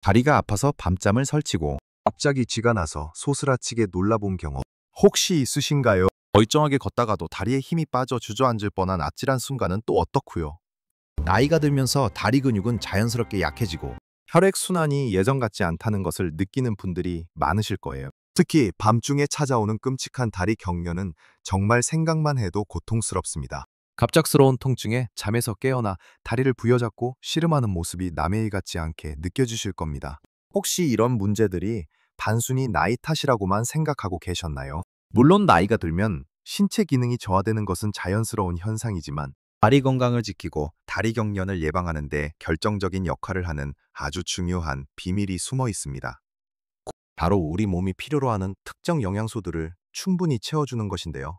다리가 아파서 밤잠을 설치고 갑자기 쥐가 나서 소스라치게 놀라본 경험 혹시 있으신가요? 멀쩡하게 걷다가도 다리에 힘이 빠져 주저앉을 뻔한 아찔한 순간은 또 어떻고요? 나이가 들면서 다리 근육은 자연스럽게 약해지고 혈액순환이 예전 같지 않다는 것을 느끼는 분들이 많으실 거예요. 특히 밤중에 찾아오는 끔찍한 다리 경련은 정말 생각만 해도 고통스럽습니다. 갑작스러운 통증에 잠에서 깨어나 다리를 부여잡고 씨름하는 모습이 남의 일 같지 않게 느껴지실 겁니다. 혹시 이런 문제들이 단순히 나이 탓이라고만 생각하고 계셨나요? 물론 나이가 들면 신체 기능이 저하되는 것은 자연스러운 현상이지만 다리 건강을 지키고 다리 경련을 예방하는 데 결정적인 역할을 하는 아주 중요한 비밀이 숨어 있습니다. 바로 우리 몸이 필요로 하는 특정 영양소들을 충분히 채워주는 것인데요.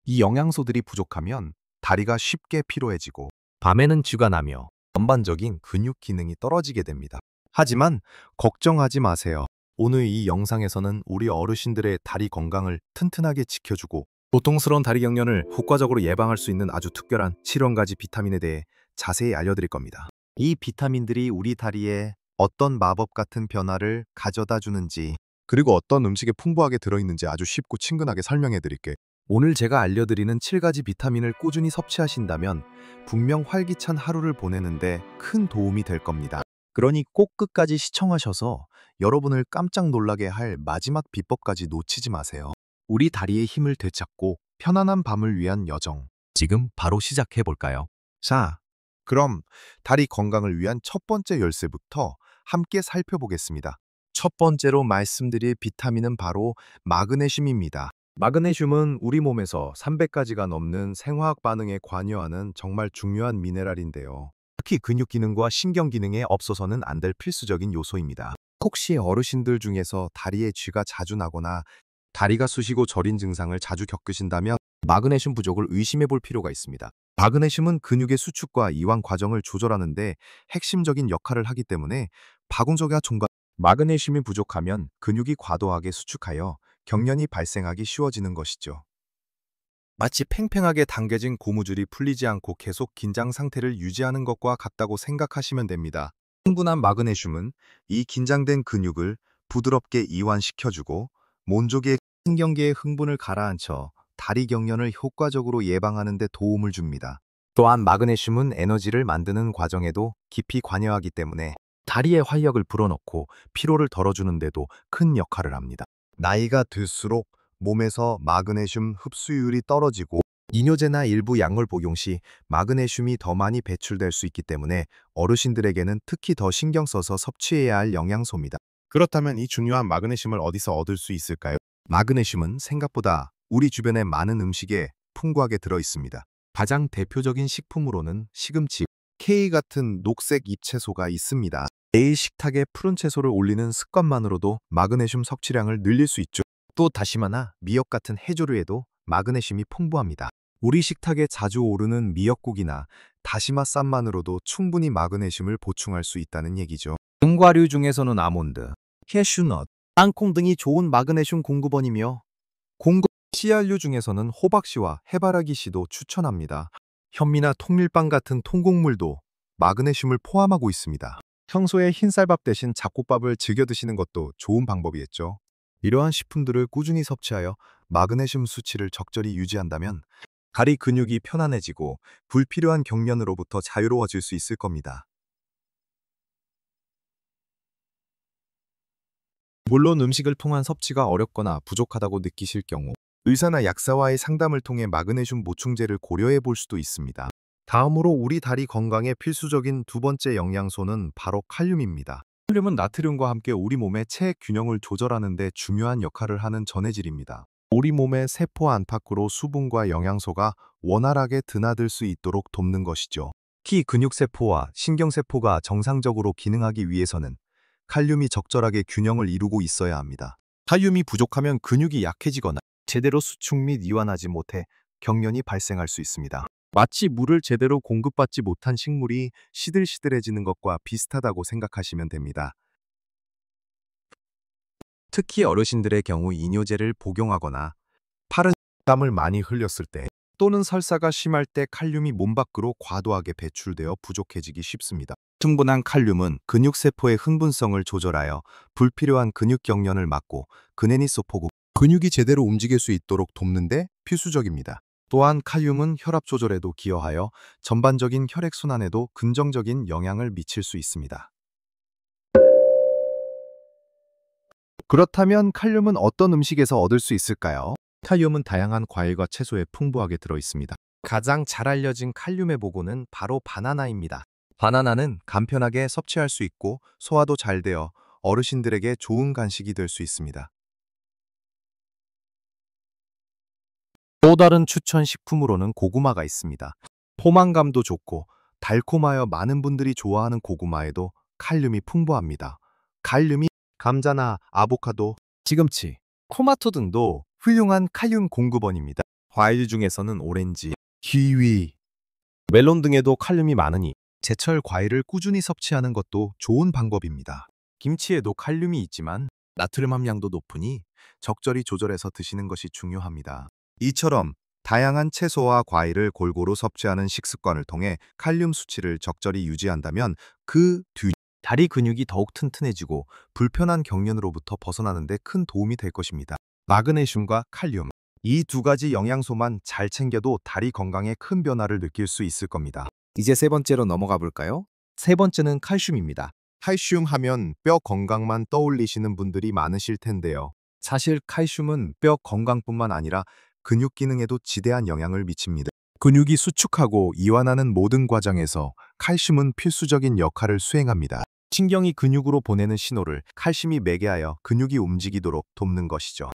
이 영양소들이 부족하면 다리가 쉽게 피로해지고 밤에는 쥐가 나며 전반적인 근육 기능이 떨어지게 됩니다. 하지만 걱정하지 마세요. 오늘 이 영상에서는 우리 어르신들의 다리 건강을 튼튼하게 지켜주고 고통스러운 다리 경련을 효과적으로 예방할 수 있는 아주 특별한 7가지 비타민에 대해 자세히 알려드릴 겁니다. 이 비타민들이 우리 다리에 어떤 마법 같은 변화를 가져다 주는지 그리고 어떤 음식에 풍부하게 들어있는지 아주 쉽고 친근하게 설명해 드릴게요. 오늘 제가 알려드리는 7가지 비타민을 꾸준히 섭취하신다면 분명 활기찬 하루를 보내는데 큰 도움이 될 겁니다. 그러니 꼭 끝까지 시청하셔서 여러분을 깜짝 놀라게 할 마지막 비법까지 놓치지 마세요. 우리 다리의 힘을 되찾고 편안한 밤을 위한 여정. 지금 바로 시작해 볼까요? 자, 그럼 다리 건강을 위한 첫 번째 열쇠부터 함께 살펴보겠습니다. 첫 번째로 말씀드릴 비타민은 바로 마그네슘입니다. 마그네슘은 우리 몸에서 300가지가 넘는 생화학 반응에 관여하는 정말 중요한 미네랄인데요. 특히 근육 기능과 신경 기능에 없어서는 안 될 필수적인 요소입니다. 혹시 어르신들 중에서 다리에 쥐가 자주 나거나 다리가 쑤시고 저린 증상을 자주 겪으신다면 마그네슘 부족을 의심해 볼 필요가 있습니다. 마그네슘은 근육의 수축과 이완 과정을 조절하는 데 핵심적인 역할을 하기 때문에 박운석과 종가 마그네슘이 부족하면 근육이 과도하게 수축하여 경련이 발생하기 쉬워지는 것이죠. 마치 팽팽하게 당겨진 고무줄이 풀리지 않고 계속 긴장 상태를 유지하는 것과 같다고 생각하시면 됩니다. 충분한 마그네슘은 이 긴장된 근육을 부드럽게 이완시켜주고 몬족의 신경계의 흥분을 가라앉혀 다리 경련을 효과적으로 예방하는 데 도움을 줍니다. 또한 마그네슘은 에너지를 만드는 과정에도 깊이 관여하기 때문에 다리의 활력을 불어넣고 피로를 덜어주는 데도 큰 역할을 합니다. 나이가 들수록 몸에서 마그네슘 흡수율이 떨어지고 이뇨제나 일부 약물 복용 시 마그네슘이 더 많이 배출될 수 있기 때문에 어르신들에게는 특히 더 신경 써서 섭취해야 할 영양소입니다. 그렇다면 이 중요한 마그네슘을 어디서 얻을 수 있을까요? 마그네슘은 생각보다 우리 주변의 많은 음식에 풍부하게 들어 있습니다. 가장 대표적인 식품으로는 시금치, K 같은 녹색 잎채소가 있습니다. 매일 식탁에 푸른 채소를 올리는 습관만으로도 마그네슘 섭취량을 늘릴 수 있죠. 또 다시마나 미역 같은 해조류에도 마그네슘이 풍부합니다. 우리 식탁에 자주 오르는 미역국이나 다시마 쌈만으로도 충분히 마그네슘을 보충할 수 있다는 얘기죠. 견과류 중에서는 아몬드, 캐슈넛, 땅콩 등이 좋은 마그네슘 공급원이며 씨알류 중에서는 호박씨와 해바라기씨도 추천합니다. 현미나 통밀빵 같은 통곡물도 마그네슘을 포함하고 있습니다. 평소에 흰쌀밥 대신 잡곡밥을 즐겨 드시는 것도 좋은 방법이겠죠. 이러한 식품들을 꾸준히 섭취하여 마그네슘 수치를 적절히 유지한다면 다리 근육이 편안해지고 불필요한 경련으로부터 자유로워질 수 있을 겁니다. 물론 음식을 통한 섭취가 어렵거나 부족하다고 느끼실 경우 의사나 약사와의 상담을 통해 마그네슘 보충제를 고려해 볼 수도 있습니다. 다음으로 우리 다리 건강에 필수적인 두 번째 영양소는 바로 칼륨입니다. 칼륨은 나트륨과 함께 우리 몸의 체액 균형을 조절하는 데 중요한 역할을 하는 전해질입니다. 우리 몸의 세포 안팎으로 수분과 영양소가 원활하게 드나들 수 있도록 돕는 것이죠. 특히 근육세포와 신경세포가 정상적으로 기능하기 위해서는 칼륨이 적절하게 균형을 이루고 있어야 합니다. 칼륨이 부족하면 근육이 약해지거나 제대로 수축 및 이완하지 못해 경련이 발생할 수 있습니다. 마치 물을 제대로 공급받지 못한 식물이 시들시들해지는 것과 비슷하다고 생각하시면 됩니다. 특히 어르신들의 경우 이뇨제를 복용하거나 땀을 많이 흘렸을 때 또는 설사가 심할 때 칼륨이 몸 밖으로 과도하게 배출되어 부족해지기 쉽습니다. 충분한 칼륨은 근육세포의 흥분성을 조절하여 불필요한 근육 경련을 막고 근해니 소포구 근육이 제대로 움직일 수 있도록 돕는 데 필수적입니다. 또한 칼륨은 혈압 조절에도 기여하여 전반적인 혈액순환에도 긍정적인 영향을 미칠 수 있습니다. 그렇다면 칼륨은 어떤 음식에서 얻을 수 있을까요? 칼륨은 다양한 과일과 채소에 풍부하게 들어 있습니다. 가장 잘 알려진 칼륨의 보고는 바로 바나나입니다. 바나나는 간편하게 섭취할 수 있고 소화도 잘 되어 어르신들에게 좋은 간식이 될 수 있습니다. 또 다른 추천 식품으로는 고구마가 있습니다. 포만감도 좋고 달콤하여 많은 분들이 좋아하는 고구마에도 칼륨이 풍부합니다. 칼륨이 감자나 아보카도, 시금치, 토마토 등도 훌륭한 칼륨 공급원입니다. 과일 중에서는 오렌지, 키위, 멜론 등에도 칼륨이 많으니 제철 과일을 꾸준히 섭취하는 것도 좋은 방법입니다. 김치에도 칼륨이 있지만 나트륨 함량도 높으니 적절히 조절해서 드시는 것이 중요합니다. 이처럼 다양한 채소와 과일을 골고루 섭취하는 식습관을 통해 칼륨 수치를 적절히 유지한다면 그 뒤 다리 근육이 더욱 튼튼해지고 불편한 경련으로부터 벗어나는 데 큰 도움이 될 것입니다. 마그네슘과 칼륨, 이 두 가지 영양소만 잘 챙겨도 다리 건강에 큰 변화를 느낄 수 있을 겁니다. 이제 세 번째로 넘어가 볼까요? 세 번째는 칼슘입니다. 칼슘 하면 뼈 건강만 떠올리시는 분들이 많으실 텐데요. 사실 칼슘은 뼈 건강뿐만 아니라 근육 기능에도 지대한 영향을 미칩니다. 근육이 수축하고 이완하는 모든 과정에서 칼슘은 필수적인 역할을 수행합니다. 신경이 근육으로 보내는 신호를 칼슘이 매개하여 근육이 움직이도록 돕는 것이죠.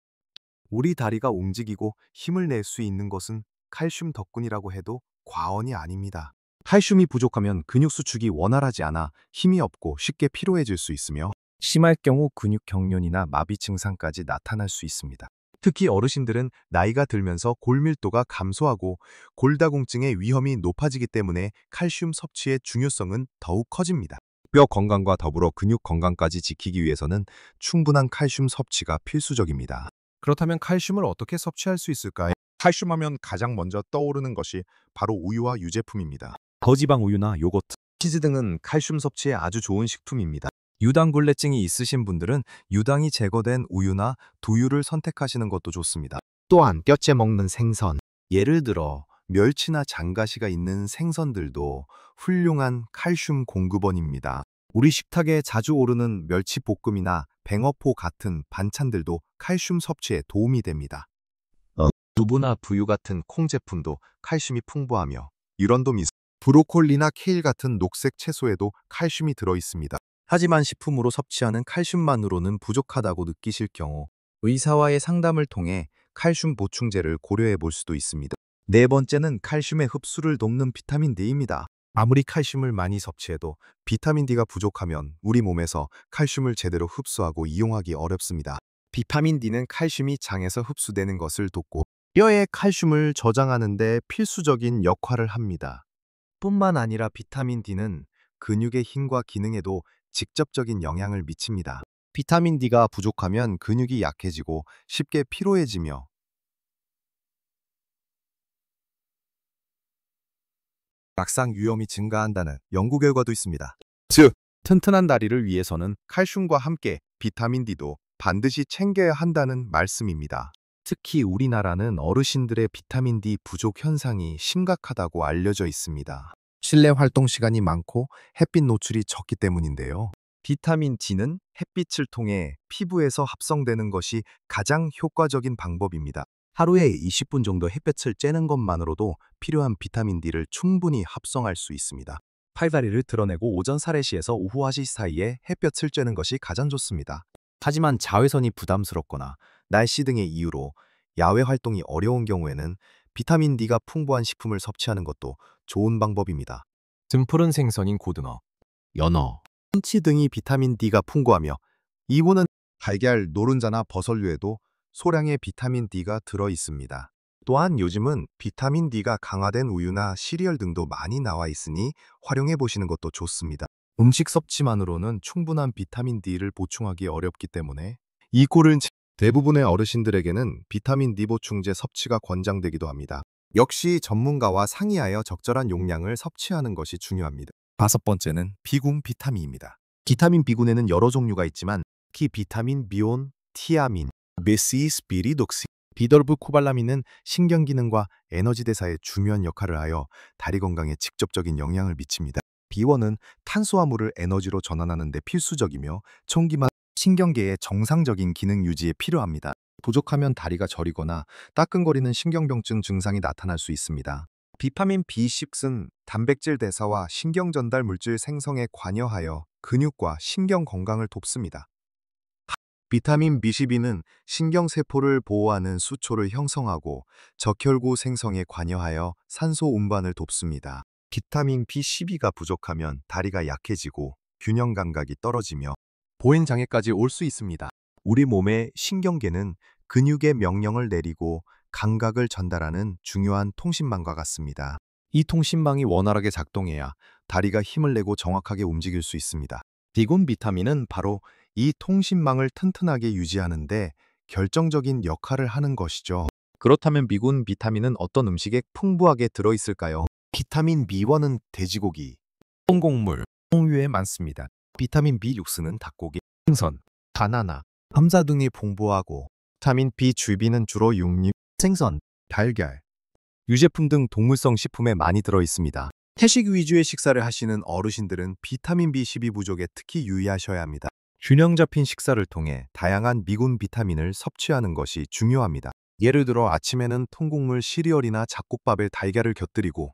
우리 다리가 움직이고 힘을 낼 수 있는 것은 칼슘 덕분이라고 해도 과언이 아닙니다. 칼슘이 부족하면 근육 수축이 원활하지 않아 힘이 없고 쉽게 피로해질 수 있으며 심할 경우 근육 경련이나 마비 증상까지 나타날 수 있습니다. 특히 어르신들은 나이가 들면서 골밀도가 감소하고 골다공증의 위험이 높아지기 때문에 칼슘 섭취의 중요성은 더욱 커집니다. 뼈 건강과 더불어 근육 건강까지 지키기 위해서는 충분한 칼슘 섭취가 필수적입니다. 그렇다면 칼슘을 어떻게 섭취할 수 있을까요? 칼슘하면 가장 먼저 떠오르는 것이 바로 우유와 유제품입니다. 저지방 우유나 요거트, 치즈 등은 칼슘 섭취에 아주 좋은 식품입니다. 유당불내증이 있으신 분들은 유당이 제거된 우유나 두유를 선택하시는 것도 좋습니다. 또한 뼈째 먹는 생선, 예를 들어 멸치나 장가시가 있는 생선들도 훌륭한 칼슘 공급원입니다. 우리 식탁에 자주 오르는 멸치볶음이나 뱅어포 같은 반찬들도 칼슘 섭취에 도움이 됩니다. 두부나 두유 같은 콩 제품도 칼슘이 풍부하며 유런도 미소, 브로콜리나 케일 같은 녹색 채소에도 칼슘이 들어 있습니다. 하지만 식품으로 섭취하는 칼슘만으로는 부족하다고 느끼실 경우 의사와의 상담을 통해 칼슘 보충제를 고려해 볼 수도 있습니다. 네 번째는 칼슘의 흡수를 돕는 비타민 D입니다. 아무리 칼슘을 많이 섭취해도 비타민 D가 부족하면 우리 몸에서 칼슘을 제대로 흡수하고 이용하기 어렵습니다. 비타민 D는 칼슘이 장에서 흡수되는 것을 돕고 뼈의 칼슘을 저장하는 데 필수적인 역할을 합니다. 뿐만 아니라 비타민 D는 근육의 힘과 기능에도 직접적인 영향을 미칩니다. 비타민 D가 부족하면 근육이 약해지고 쉽게 피로해지며 막상 위험이 증가한다는 연구 결과도 있습니다. 즉, 튼튼한 다리를 위해서는 칼슘과 함께 비타민 D도 반드시 챙겨야 한다는 말씀입니다. 특히 우리나라는 어르신들의 비타민 D 부족 현상이 심각하다고 알려져 있습니다. 실내 활동 시간이 많고 햇빛 노출이 적기 때문인데요. 비타민 D는 햇빛을 통해 피부에서 합성되는 것이 가장 효과적인 방법입니다. 하루에 20분 정도 햇볕을 쬐는 것만으로도 필요한 비타민 D를 충분히 합성할 수 있습니다. 팔다리를 드러내고 오전 사례시에서 오후 하시 사이에 햇볕을 쬐는 것이 가장 좋습니다. 하지만 자외선이 부담스럽거나 날씨 등의 이유로 야외 활동이 어려운 경우에는 비타민 D가 풍부한 식품을 섭취하는 것도 좋은 방법입니다. 등푸른 생선인 고등어, 연어, 참치 등이 비타민 D가 풍부하며 이고는 달걀, 노른자나 버섯류에도 소량의 비타민 D가 들어 있습니다. 또한 요즘은 비타민 D가 강화된 우유나 시리얼 등도 많이 나와 있으니 활용해 보시는 것도 좋습니다. 음식 섭취만으로는 충분한 비타민 D를 보충하기 어렵기 때문에 이 꼴은 대부분의 어르신들에게는 비타민 D 보충제 섭취가 권장되기도 합니다. 역시 전문가와 상의하여 적절한 용량을 섭취하는 것이 중요합니다. 다섯 번째는 비군 비타민입니다. 비타민 B군에는 여러 종류가 있지만 특히 비타민 비온, 티아민, 메시스피리독신, 비돌브 코발라민은 신경 기능과 에너지 대사에 중요한 역할을 하여 다리 건강에 직접적인 영향을 미칩니다. B1은 탄수화물을 에너지로 전환하는 데 필수적이며 총기만 신경계의 정상적인 기능 유지에 필요합니다. 부족하면 다리가 저리거나 따끔거리는 신경병증 증상이 나타날 수 있습니다. 비타민 B6는 단백질 대사와 신경 전달 물질 생성에 관여하여 근육과 신경 건강을 돕습니다. 비타민 B12는 신경세포를 보호하는 수초를 형성하고 적혈구 생성에 관여하여 산소 운반을 돕습니다. 비타민 B12가 부족하면 다리가 약해지고 균형 감각이 떨어지며 보행 장애까지 올 수 있습니다. 우리 몸의 신경계는 근육의 명령을 내리고 감각을 전달하는 중요한 통신망과 같습니다. 이 통신망이 원활하게 작동해야 다리가 힘을 내고 정확하게 움직일 수 있습니다. 비군 비타민은 바로 이 통신망을 튼튼하게 유지하는데 결정적인 역할을 하는 것이죠. 그렇다면 비군 비타민은 어떤 음식에 풍부하게 들어있을까요? 비타민 B1은 돼지고기, 통곡물, 홍유에 많습니다. 비타민 B6는 닭고기, 생선, 바나나, 감자 등이 풍부하고 비타민 B12는 주로 육류, 생선, 달걀, 유제품 등 동물성 식품에 많이 들어있습니다. 태식 위주의 식사를 하시는 어르신들은 비타민 B12 부족에 특히 유의하셔야 합니다. 균형 잡힌 식사를 통해 다양한 미군 비타민을 섭취하는 것이 중요합니다. 예를 들어 아침에는 통곡물 시리얼이나 잡곡밥에 달걀을 곁들이고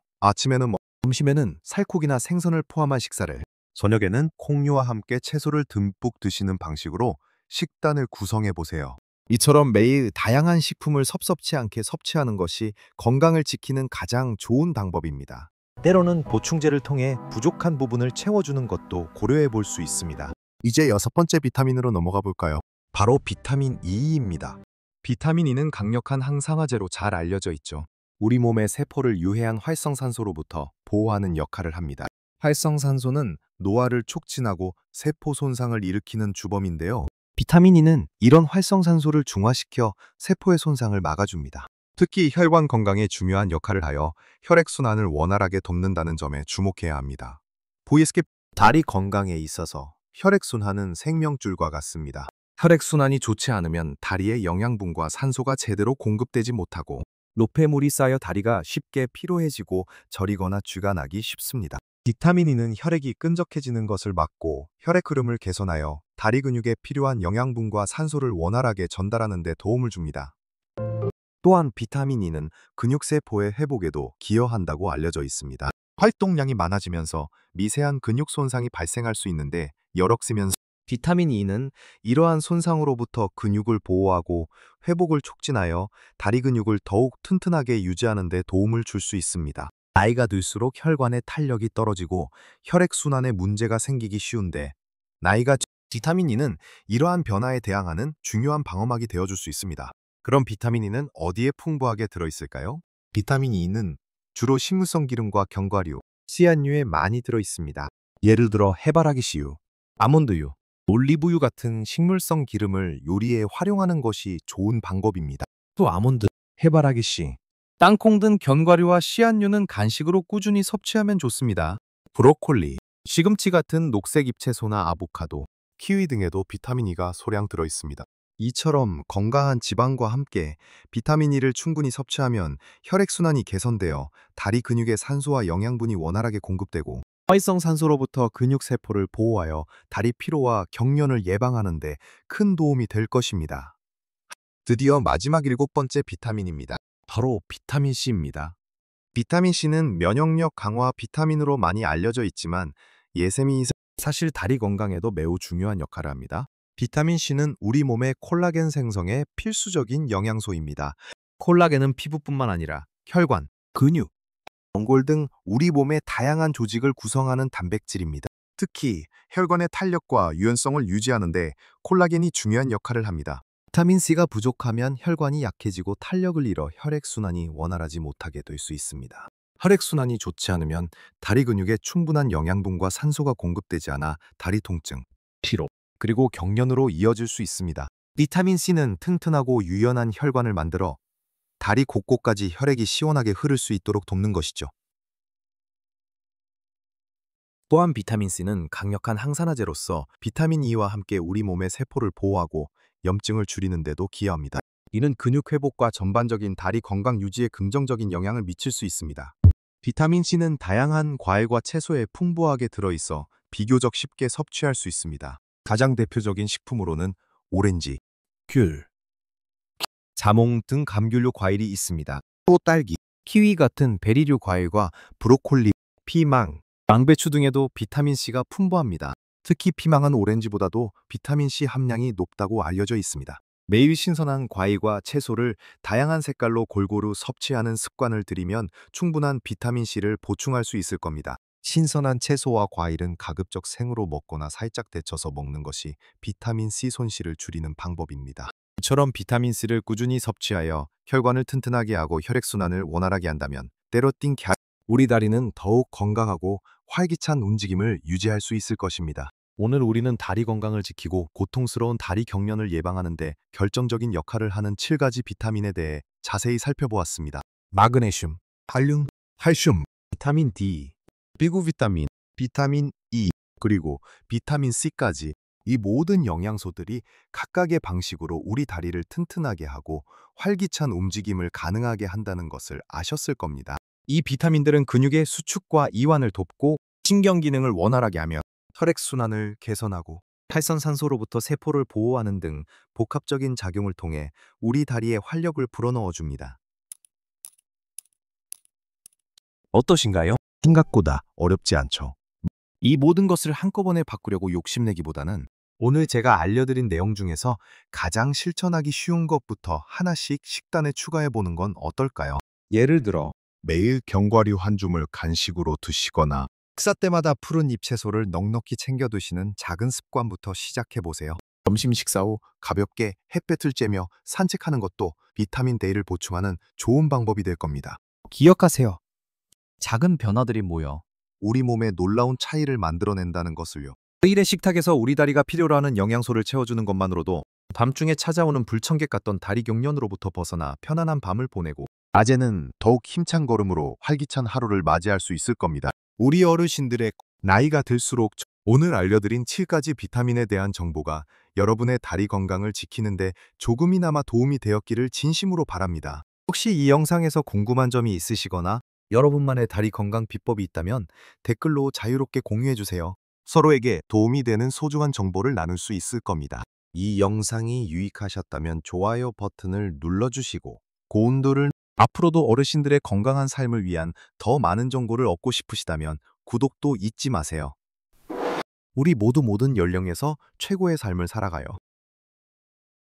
점심에는 살코기나 생선을 포함한 식사를, 저녁에는 콩류와 함께 채소를 듬뿍 드시는 방식으로 식단을 구성해 보세요. 이처럼 매일 다양한 식품을 섭섭치 않게 섭취하는 것이 건강을 지키는 가장 좋은 방법입니다. 때로는 보충제를 통해 부족한 부분을 채워주는 것도 고려해 볼 수 있습니다. 이제 여섯 번째 비타민으로 넘어가 볼까요? 바로 비타민 E입니다. 비타민 E는 강력한 항산화제로 잘 알려져 있죠. 우리 몸의 세포를 유해한 활성산소로부터 보호하는 역할을 합니다. 활성산소는 노화를 촉진하고 세포 손상을 일으키는 주범인데요. 비타민 E는 이런 활성산소를 중화시켜 세포의 손상을 막아줍니다. 특히 혈관 건강에 중요한 역할을 하여 혈액순환을 원활하게 돕는다는 점에 주목해야 합니다. 보이스캡 다리 건강에 있어서 혈액순환은 생명줄과 같습니다. 혈액순환이 좋지 않으면 다리에 영양분과 산소가 제대로 공급되지 못하고 노폐물이 쌓여 다리가 쉽게 피로해지고 저리거나 쥐가 나기 쉽습니다. 비타민 E는 혈액이 끈적해지는 것을 막고 혈액 흐름을 개선하여 다리 근육에 필요한 영양분과 산소를 원활하게 전달하는 데 도움을 줍니다. 또한 비타민 E는 근육세포의 회복에도 기여한다고 알려져 있습니다. 활동량이 많아지면서 미세한 근육 손상이 발생할 수 있는데 여력쓰면서 비타민 E는 이러한 손상으로부터 근육을 보호하고 회복을 촉진하여 다리 근육을 더욱 튼튼하게 유지하는 데 도움을 줄 수 있습니다. 나이가 들수록 혈관의 탄력이 떨어지고 혈액순환에 문제가 생기기 쉬운데 비타민 E는 이러한 변화에 대항하는 중요한 방어막이 되어줄 수 있습니다. 그럼 비타민 E는 어디에 풍부하게 들어있을까요? 비타민 E는 주로 식물성 기름과 견과류, 씨앗류에 많이 들어있습니다. 예를 들어 해바라기씨유, 아몬드유, 올리브유 같은 식물성 기름을 요리에 활용하는 것이 좋은 방법입니다. 또 아몬드, 해바라기씨, 땅콩 등 견과류와 씨앗류는 간식으로 꾸준히 섭취하면 좋습니다. 브로콜리, 시금치 같은 녹색 잎채소나 아보카도, 키위 등에도 비타민 E가 소량 들어있습니다. 이처럼 건강한 지방과 함께 비타민 E를 충분히 섭취하면 혈액순환이 개선되어 다리 근육에 산소와 영양분이 원활하게 공급되고 활성산소로부터 근육세포를 보호하여 다리 피로와 경련을 예방하는 데 큰 도움이 될 것입니다. 드디어 마지막 일곱 번째 비타민입니다. 바로 비타민 C입니다. 비타민 C는 면역력 강화 비타민으로 많이 알려져 있지만 사실 다리 건강에도 매우 중요한 역할을 합니다. 비타민 C는 우리 몸의 콜라겐 생성에 필수적인 영양소입니다. 콜라겐은 피부뿐만 아니라 혈관, 근육, 연골 등 우리 몸의 다양한 조직을 구성하는 단백질입니다. 특히 혈관의 탄력과 유연성을 유지하는 데 콜라겐이 중요한 역할을 합니다. 비타민 C가 부족하면 혈관이 약해지고 탄력을 잃어 혈액순환이 원활하지 못하게 될 수 있습니다. 혈액순환이 좋지 않으면 다리 근육에 충분한 영양분과 산소가 공급되지 않아 다리 통증, 피로, 그리고 경련으로 이어질 수 있습니다. 비타민 C는 튼튼하고 유연한 혈관을 만들어 다리 곳곳까지 혈액이 시원하게 흐를 수 있도록 돕는 것이죠. 또한 비타민 C는 강력한 항산화제로서 비타민 E와 함께 우리 몸의 세포를 보호하고 염증을 줄이는 데도 기여합니다. 이는 근육 회복과 전반적인 다리 건강 유지에 긍정적인 영향을 미칠 수 있습니다. 비타민 C는 다양한 과일과 채소에 풍부하게 들어있어 비교적 쉽게 섭취할 수 있습니다. 가장 대표적인 식품으로는 오렌지, 귤, 자몽 등 감귤류 과일이 있습니다. 또 딸기, 키위 같은 베리류 과일과 브로콜리, 피망, 양배추 등에도 비타민C가 풍부합니다. 특히 피망은 오렌지보다도 비타민C 함량이 높다고 알려져 있습니다. 매일 신선한 과일과 채소를 다양한 색깔로 골고루 섭취하는 습관을 들이면 충분한 비타민C를 보충할 수 있을 겁니다. 신선한 채소와 과일은 가급적 생으로 먹거나 살짝 데쳐서 먹는 것이 비타민C 손실을 줄이는 방법입니다. 이처럼 비타민C를 꾸준히 섭취하여 혈관을 튼튼하게 하고 혈액순환을 원활하게 한다면 때로 띵 우리 다리는 더욱 건강하고 활기찬 움직임을 유지할 수 있을 것입니다. 오늘 우리는 다리 건강을 지키고 고통스러운 다리 경련을 예방하는 데 결정적인 역할을 하는 7가지 비타민에 대해 자세히 살펴보았습니다. 마그네슘, 칼륨, 칼슘, 비타민 D, 비구 비타민, 비타민 E, 그리고 비타민 C까지 이 모든 영양소들이 각각의 방식으로 우리 다리를 튼튼하게 하고 활기찬 움직임을 가능하게 한다는 것을 아셨을 겁니다. 이 비타민들은 근육의 수축과 이완을 돕고 신경 기능을 원활하게 하며 혈액순환을 개선하고 활선산소로부터 세포를 보호하는 등 복합적인 작용을 통해 우리 다리에 활력을 불어넣어 줍니다. 어떠신가요? 생각보다 어렵지 않죠. 이 모든 것을 한꺼번에 바꾸려고 욕심내기보다는 오늘 제가 알려드린 내용 중에서 가장 실천하기 쉬운 것부터 하나씩 식단에 추가해보는 건 어떨까요? 예를 들어 매일 견과류 한 줌을 간식으로 드시거나 식사 때마다 푸른 잎채소를 넉넉히 챙겨 드시는 작은 습관부터 시작해보세요. 점심 식사 후 가볍게 햇볕을 쬐며 산책하는 것도 비타민 D를 보충하는 좋은 방법이 될 겁니다. 기억하세요. 작은 변화들이 모여 우리 몸에 놀라운 차이를 만들어낸다는 것을요. 매일의 식탁에서 우리 다리가 필요로 하는 영양소를 채워주는 것만으로도 밤중에 찾아오는 불청객 같던 다리 경련으로부터 벗어나 편안한 밤을 보내고 낮에는 더욱 힘찬 걸음으로 활기찬 하루를 맞이할 수 있을 겁니다. 우리 어르신들의 나이가 들수록 오늘 알려드린 7가지 비타민에 대한 정보가 여러분의 다리 건강을 지키는데 조금이나마 도움이 되었기를 진심으로 바랍니다. 혹시 이 영상에서 궁금한 점이 있으시거나 여러분만의 다리 건강 비법이 있다면 댓글로 자유롭게 공유해주세요. 서로에게 도움이 되는 소중한 정보를 나눌 수 있을 겁니다. 이 영상이 유익하셨다면 좋아요 버튼을 눌러주시고 고운도를 앞으로도 어르신들의 건강한 삶을 위한 더 많은 정보를 얻고 싶으시다면 구독도 잊지 마세요. 우리 모두 모든 연령에서 최고의 삶을 살아가요.